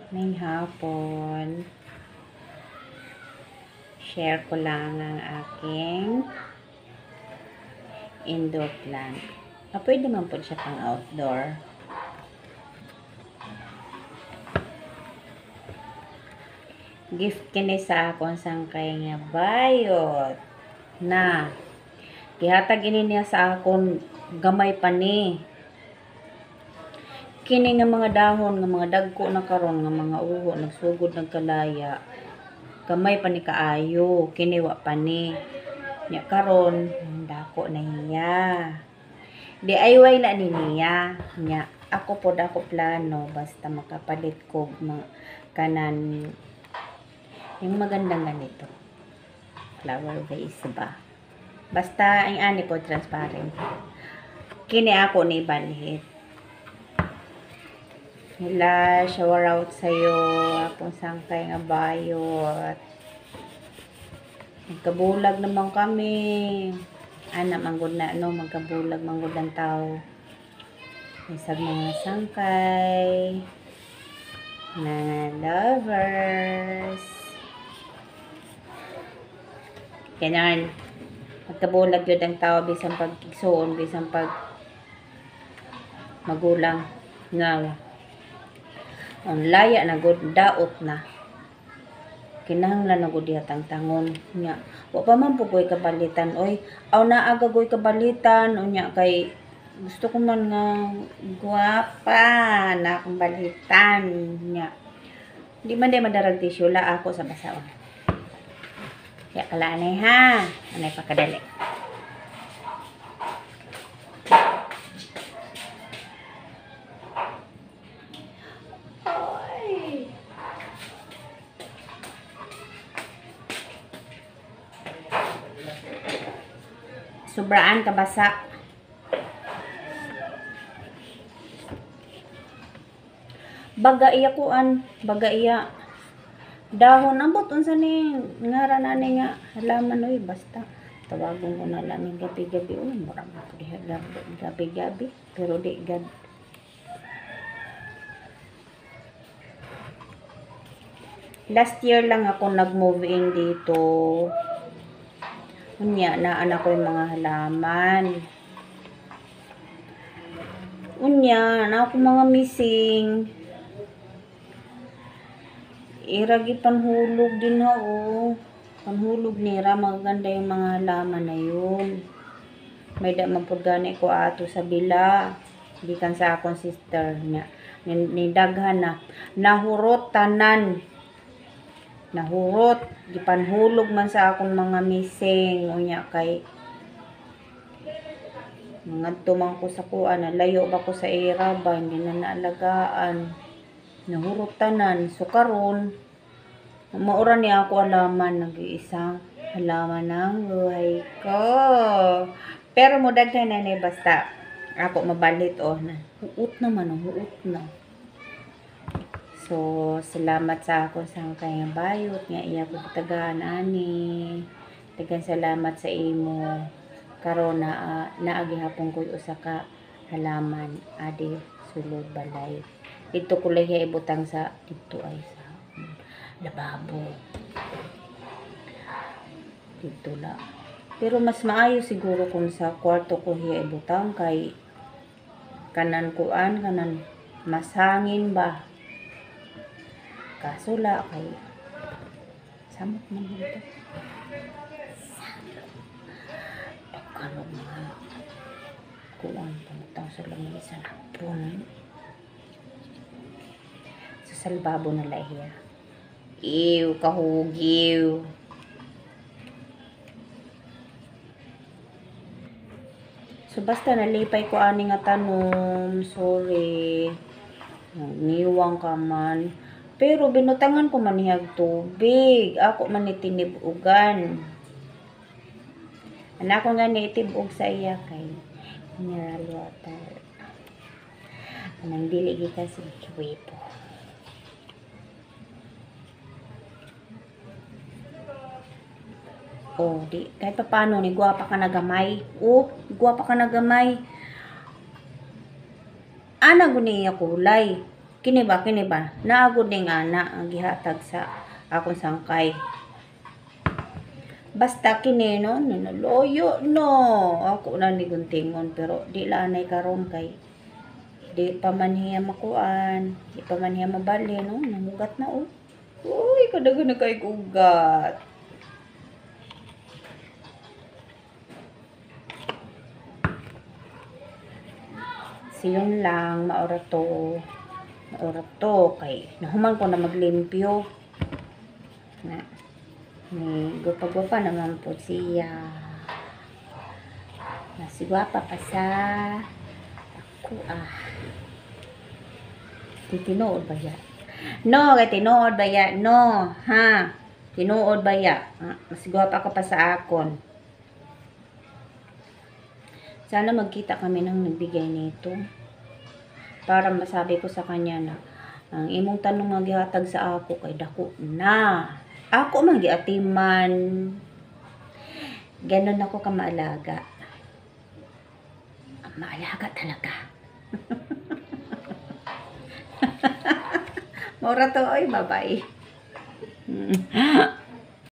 May hapon. Share ko lang ang aking indoor plant. Pwede man po siya pang outdoor. Gift kini sa akong sangkay nga bayot na gihatag ini niya sa akon gamay pa ni. Kini nga mga dahon nga mga dagko na karon nga mga uho nagsugod nagkalaya. Gamay pa ni kaayo, kini wa pa ni. Nya karon dako na niya. DIY na ni niya. Nya ako po dako plano basta makapalit ko kanan yung magandang ganito. Flower vase ba? Basta ang ani po transparent. Kini ako ni balhit. Hila, shower out sa'yo. Apong sangkay nga bayot. Magkabulag naman kami. Anak, manggod na, no? Magkabulag, manggod ang tao. Isang mga sangkay. Na lovers. Ganyan. Magkabulag yun ang tao. Bisang pagkiksoon, bisang pag magulang. Nga. Ang laya na gud daot na kinahanglan na gud dihatang tangon nya wa pa man pugoy kabalitan oy aw naa gagoy kabalitan unya kay gusto ko man nga guwapa na akong balitan nya di man day madarag tissue la ako sa basaon kaya kalanay ha anay pakadali. Sobraan kabasa. Baga iya kuan, baga iya dahon ambot unsa ni ngaran ani nga halaman oy basta tawagon ko na lang gabi-gabi oy murag ako diha gabi-gabi pero di gad. Last year lang ako nag-move in dito. Unya, naan ako yung mga halaman. Unya, na ako mga missing. Iragi panhulog din ako. Panhulog nira, maganda yung mga halaman na yun. May da mapudgani ko ato sa bila. Gikan sa akong sister niya. Nidaghan na. Nahurot tanan. Nahurot gipanhulog man sa akong mga missing unya kay ngadto man ko sa kuan layo ba ko sa era ba hindi na naalagaan nahurot tanan so karon maura ni ako alaman nag-iisang halaman ng buhay ko pero mo daghan na ni basta ako mabalit na huot naman huot na. So, salamat sa ako sa kayang bayot nga iya ko tagaan ani. Tagan salamat sa imo karon na naagihapon ko usa ka halaman adi sulod balay. Dito ko lahi ibutang sa dito ay sa lababo. Dito la. Pero mas maayo siguro kung sa kwarto ko hiya ibutang kay kanan kuan kanan mas hangin ba. Kaso la kay samot man dito. Pagkano mga kuwan pangutaw sa langit sa napon. Sa salbabo na lahiya. Ew, kahugiw. So basta nalipay ko ani nga tanom. Sorry. Niwang ka man. Pero binutangan ko manihag tubig. Ako man itinibugan. Anak ko nga naitibug sa iya kay mineral water. Anang dili kita si Chwepo. Oh, di kahit pa paano ni guwapa ka nagamay. Oh, guwapa ka nagamay. Ana guni iya kulay. Kini ba? Naagod ni nga na ang gihatag sa akong sangkay. Basta kini no, loyo no. Ako na ni guntingon pero di lanay karon kay di pa man hiya makuan, di pa man hiya mabali no, namugat na oh. Uy, kadagan na kay ugat. Siyon lang maura to kay nahuman ko na maglimpyo na ni gupa naman po siya nasigwapa pa sa ako tinood ba ya no kay tinood ba ya no ha tinood ba ya masigwapa ka pa sa akon. Sana magkita kami ng nagbigay nito. Para masabi ko sa kanya na ang imong tanong nga gihatag sa ako kay dako na. Ako man giatiman. Ganon ako ka maalaga. Maalaga talaga. Mura to ay bye-bye.